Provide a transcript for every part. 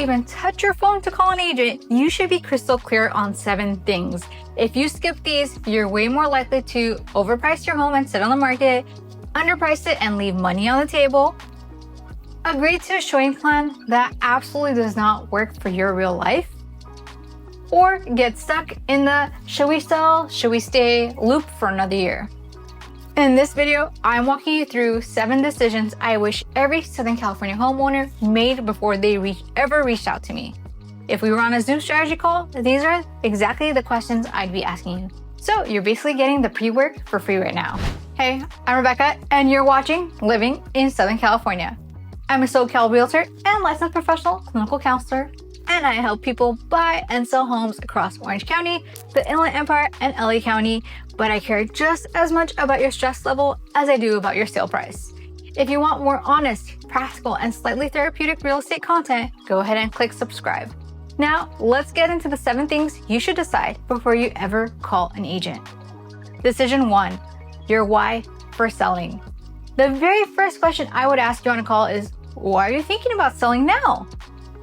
even touch your phone to call an agent, you should be crystal clear on 7 things. If you skip these, you're way more likely to overprice your home and sit on the market, underprice it and leave money on the table, agree to a showing plan that absolutely does not work for your real life, or get stuck in the should we sell, should we stay loop for another year. In this video, I'm walking you through 7 decisions I wish every Southern California homeowner made before they ever reached out to me. If we were on a Zoom strategy call, these are exactly the questions I'd be asking you. So you're basically getting the pre-work for free right now. Hey, I'm Rebecca, and you're watching Living in Southern California. I'm a SoCal Realtor and licensed professional clinical counselor, and I help people buy and sell homes across Orange County, the Inland Empire, and LA County, but I care just as much about your stress level as I do about your sale price. If you want more honest, practical, and slightly therapeutic real estate content, go ahead and click subscribe. Now, let's get into the 7 things you should decide before you ever call an agent. Decision 1, your why for selling. The very first question I would ask you on a call is, why are you thinking about selling now?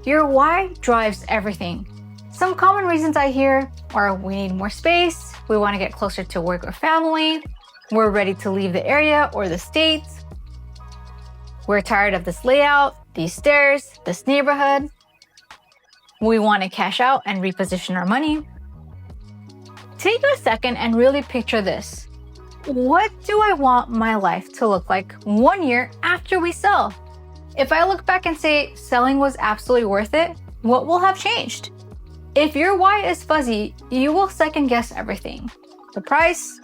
Your why drives everything. Some common reasons I hear are we need more space, we want to get closer to work or family, we're ready to leave the area or the state, we're tired of this layout, these stairs, this neighborhood, we want to cash out and reposition our money. Take a second and really picture this. What do I want my life to look like 1 year after we sell? If I look back and say selling was absolutely worth it, what will have changed? If your why is fuzzy, you will second guess everything. The price,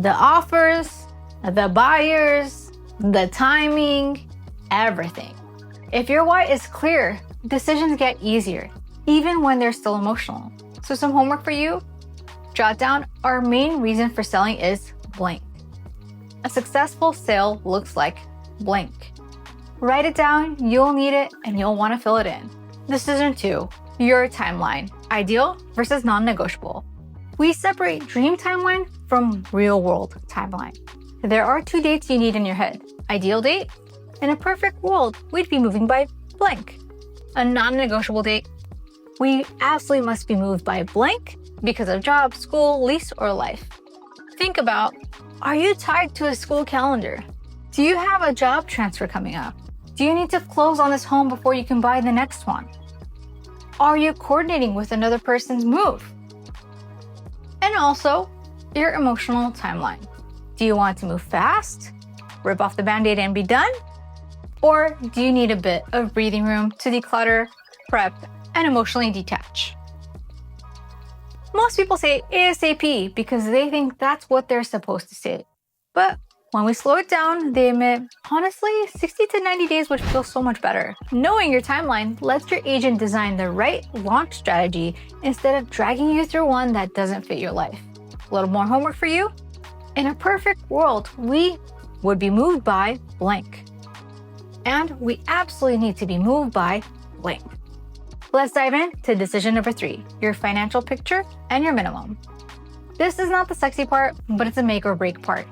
the offers, the buyers, the timing, everything. If your why is clear, decisions get easier, even when they're still emotional. So some homework for you, jot down our main reason for selling is blank. A successful sale looks like blank. Write it down, you'll need it, and you'll want to fill it in. Decision 2, your timeline, ideal versus non-negotiable. We separate dream timeline from real world timeline. There are 2 dates you need in your head. Ideal date, in a perfect world, we'd be moving by blank. A non-negotiable date, we absolutely must be moved by blank because of job, school, lease, or life. Think about, are you tied to a school calendar? Do you have a job transfer coming up? Do you need to close on this home before you can buy the next one? Are you coordinating with another person's move? And also, your emotional timeline. Do you want to move fast, rip off the Band-Aid and be done? Or do you need a bit of breathing room to declutter, prep, and emotionally detach? Most people say ASAP because they think that's what they're supposed to say. But when we slow it down, they admit, honestly, 60 to 90 days would feel so much better. Knowing your timeline lets your agent design the right launch strategy instead of dragging you through one that doesn't fit your life. A little more homework for you. In a perfect world, we would be moved by blank. And we absolutely need to be moved by blank. Let's dive into decision number 3, your financial picture and your minimum. This is not the sexy part, but it's a make or break part.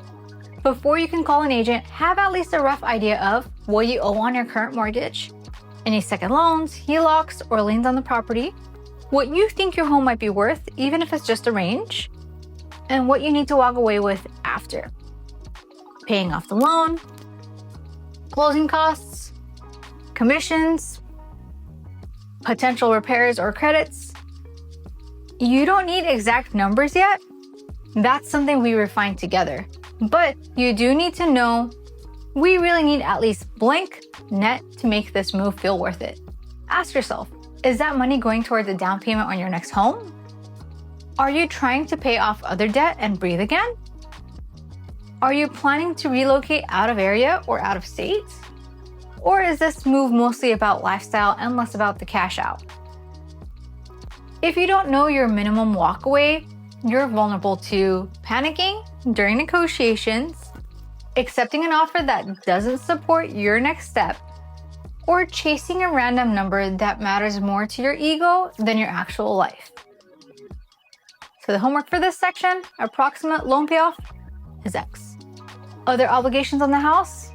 Before you can call an agent, have at least a rough idea of what you owe on your current mortgage, any second loans, HELOCs, or liens on the property, what you think your home might be worth, even if it's just a range, and what you need to walk away with after. Paying off the loan, closing costs, commissions, potential repairs or credits. You don't need exact numbers yet. That's something we refine together. But you do need to know we really need at least blank net to make this move feel worth it. Ask yourself, is that money going towards a down payment on your next home? Are you trying to pay off other debt and breathe again? Are you planning to relocate out of area or out of state? Or is this move mostly about lifestyle and less about the cash out? If you don't know your minimum walkaway, you're vulnerable to panicking during negotiations, accepting an offer that doesn't support your next step, or chasing a random number that matters more to your ego than your actual life. So the homework for this section, approximate loan payoff is X. Other obligations on the house?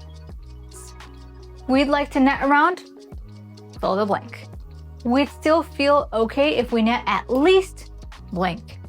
We'd like to net around, fill the blank. we'd still feel okay if we net at least blank.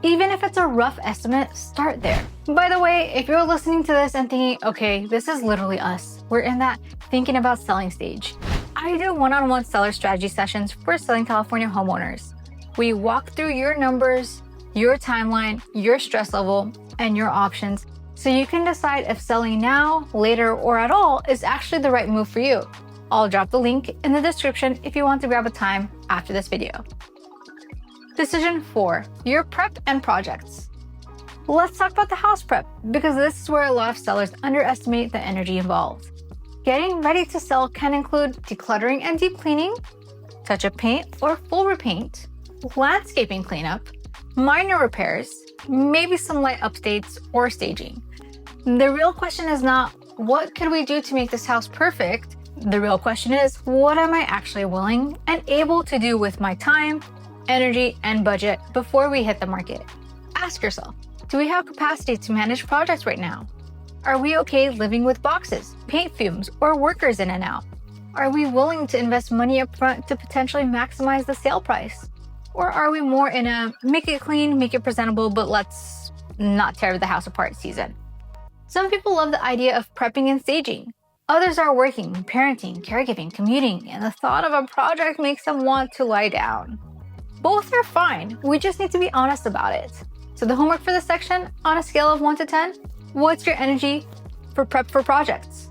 Even if it's a rough estimate, start there. By the way, if you're listening to this and thinking, okay, this is literally us, we're in that thinking about selling stage. I do one-on-one seller strategy sessions for Southern California homeowners. We walk through your numbers, your timeline, your stress level, and your options so you can decide if selling now, later, or at all is actually the right move for you. I'll drop the link in the description if you want to grab a time after this video. Decision 4, your prep and projects. Let's talk about the house prep because this is where a lot of sellers underestimate the energy involved. Getting ready to sell can include decluttering and deep cleaning, touch-up paint or full repaint, landscaping cleanup, minor repairs, maybe some light updates or staging. The real question is not, what could we do to make this house perfect? The real question is, what am I actually willing and able to do with my time, energy, and budget before we hit the market? Ask yourself, do we have capacity to manage projects right now? Are we okay living with boxes, paint fumes, or workers in and out? Are we willing to invest money up front to potentially maximize the sale price? Or are we more in a make it clean, make it presentable, but let's not tear the house apart season? Some people love the idea of prepping and staging. Others are working, parenting, caregiving, commuting, and the thought of a project makes them want to lie down. Both are fine, we just need to be honest about it. So the homework for this section, on a scale of 1 to 10, what's your energy for prep for projects?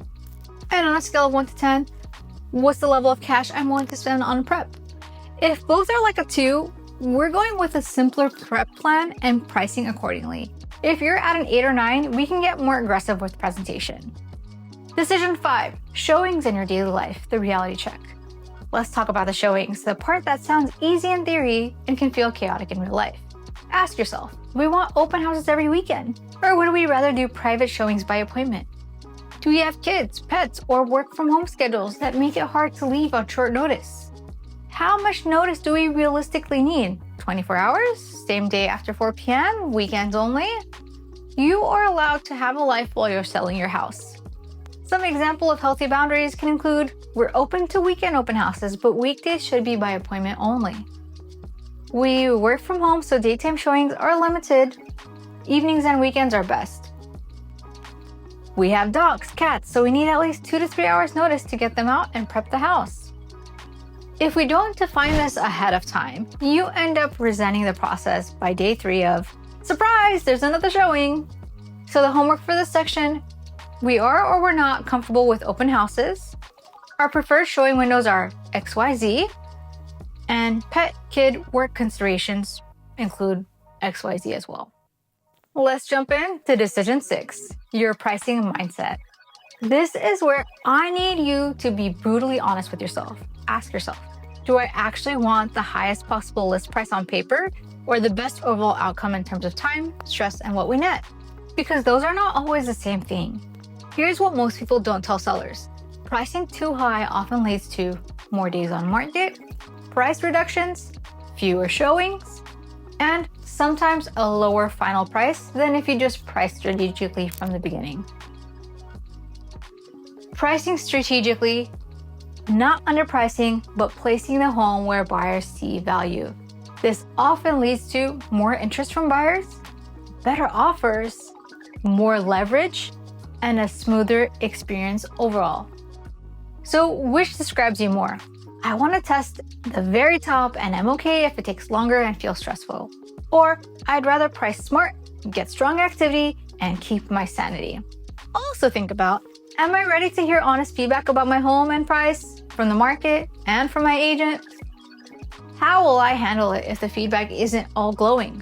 And on a scale of 1 to 10, what's the level of cash I'm willing to spend on prep? If both are like a 2, we're going with a simpler prep plan and pricing accordingly. If you're at an 8 or 9, we can get more aggressive with presentation. Decision 5, showings in your daily life, the reality check. Let's talk about the showings, the part that sounds easy in theory and can feel chaotic in real life. Ask yourself, do we want open houses every weekend? Or would we rather do private showings by appointment? Do we have kids, pets, or work from home schedules that make it hard to leave on short notice? How much notice do we realistically need? 24 hours? Same day after 4 p.m.? Weekends only? You are allowed to have a life while you're selling your house. Some example of healthy boundaries can include, we're open to weekend open houses, but weekdays should be by appointment only. We work from home, so daytime showings are limited. Evenings and weekends are best. We have dogs, cats, so we need at least 2 to 3 hours notice to get them out and prep the house. If we don't define this ahead of time, you end up resenting the process by day 3 of, surprise, there's another showing. So the homework for this section, we are or we're not comfortable with open houses. Our preferred showing windows are XYZ, and pet, kid, work considerations include XYZ as well. Let's jump in to decision 6, your pricing mindset. This is where I need you to be brutally honest with yourself. Ask yourself, do I actually want the highest possible list price on paper or the best overall outcome in terms of time, stress, and what we net? Because those are not always the same thing. Here's what most people don't tell sellers. Pricing too high often leads to more days on market, price reductions, fewer showings, and sometimes a lower final price than if you just price strategically from the beginning. Pricing strategically, not underpricing, but placing the home where buyers see value. This often leads to more interest from buyers, better offers, more leverage, and a smoother experience overall. So which describes you more? I want to test the very top and I'm okay if it takes longer and feels stressful. Or I'd rather price smart, get strong activity, and keep my sanity. Also think about, am I ready to hear honest feedback about my home and price from the market and from my agent? How will I handle it if the feedback isn't all glowing?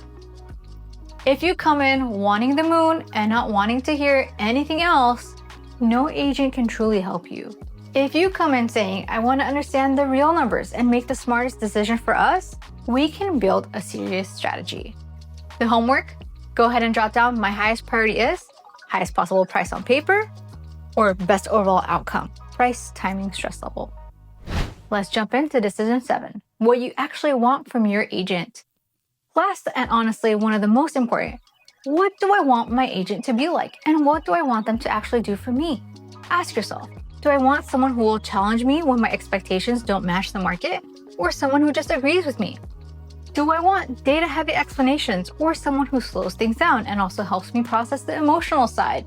If you come in wanting the moon and not wanting to hear anything else, no agent can truly help you. If you come in saying, I want to understand the real numbers and make the smartest decision for us, we can build a serious strategy. The homework, go ahead and jot down my highest priority is highest possible price on paper or best overall outcome, price, timing, stress level. Let's jump into decision 7, what you actually want from your agent. Last and honestly, one of the most important, what do I want my agent to be like and what do I want them to actually do for me? Ask yourself, do I want someone who will challenge me when my expectations don't match the market? or someone who just agrees with me? Do I want data-heavy explanations or someone who slows things down and also helps me process the emotional side?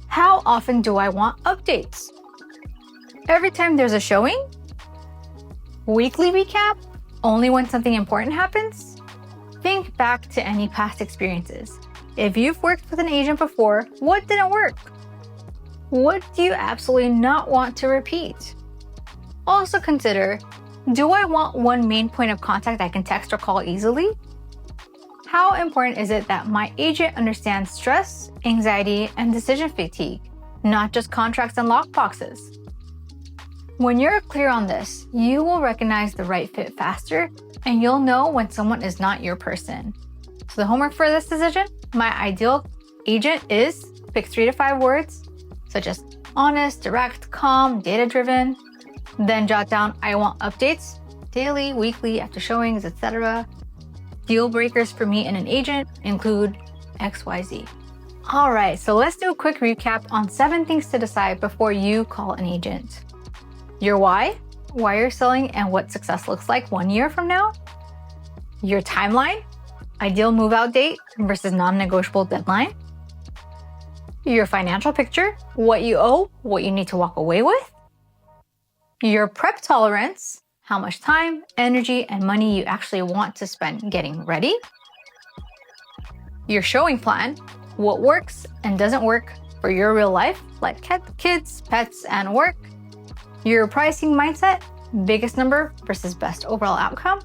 How often do I want updates? Every time there's a showing? Weekly recap? Only when something important happens? Think back to any past experiences. If you've worked with an agent before, what didn't work? What do you absolutely not want to repeat? Also consider, do I want one main point of contact I can text or call easily? How important is it that my agent understands stress, anxiety, and decision fatigue, not just contracts and lockboxes? When you're clear on this, you will recognize the right fit faster, and you'll know when someone is not your person. So the homework for this decision, my ideal agent is pick 3 to 5 words, such as honest, direct, calm, data-driven. Then jot down, I want updates, daily, weekly, after showings, etc. Deal breakers for me and an agent include XYZ. All right, so let's do a quick recap on 7 things to decide before you call an agent. Your why you're selling and what success looks like 1 year from now. Your timeline, ideal move-out date versus non-negotiable deadline. Your financial picture, what you owe, what you need to walk away with. Your prep tolerance, how much time, energy, and money you actually want to spend getting ready. Your showing plan, what works and doesn't work for your real life, like kids, pets, and work. Your pricing mindset, biggest number versus best overall outcome.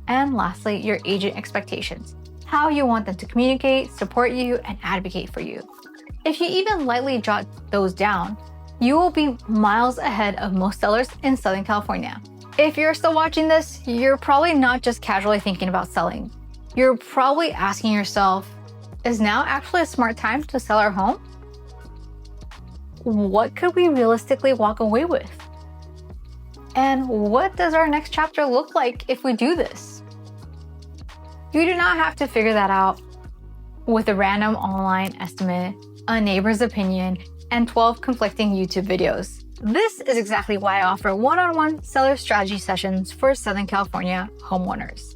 And lastly, your agent expectations, how you want them to communicate, support you, and advocate for you. If you even lightly jot those down, you will be miles ahead of most sellers in Southern California. If you're still watching this, you're probably not just casually thinking about selling. You're probably asking yourself, is now actually a smart time to sell our home? What could we realistically walk away with? And what does our next chapter look like if we do this? You do not have to figure that out with a random online estimate, a neighbor's opinion, and 12 conflicting YouTube videos. This is exactly why I offer one-on-one seller strategy sessions for Southern California homeowners.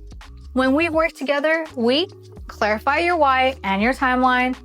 When we work together, we clarify your why and your timeline,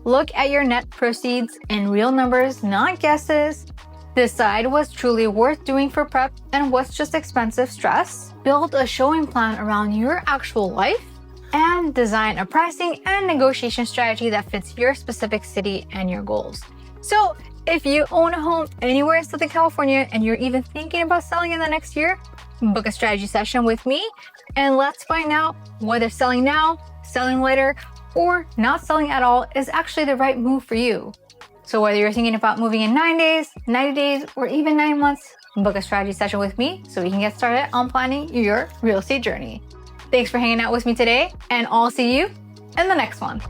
look at your net proceeds in real numbers, not guesses, decide what's truly worth doing for prep and what's just expensive stress, build a showing plan around your actual life, and design a pricing and negotiation strategy that fits your specific city and your goals. So if you own a home anywhere in Southern California and you're even thinking about selling in the next year, book a strategy session with me and let's find out whether selling now, selling later, or not selling at all is actually the right move for you. So whether you're thinking about moving in 9 days, 90 days, or even 9 months, book a strategy session with me so we can get started on planning your real estate journey. Thanks for hanging out with me today, and I'll see you in the next one.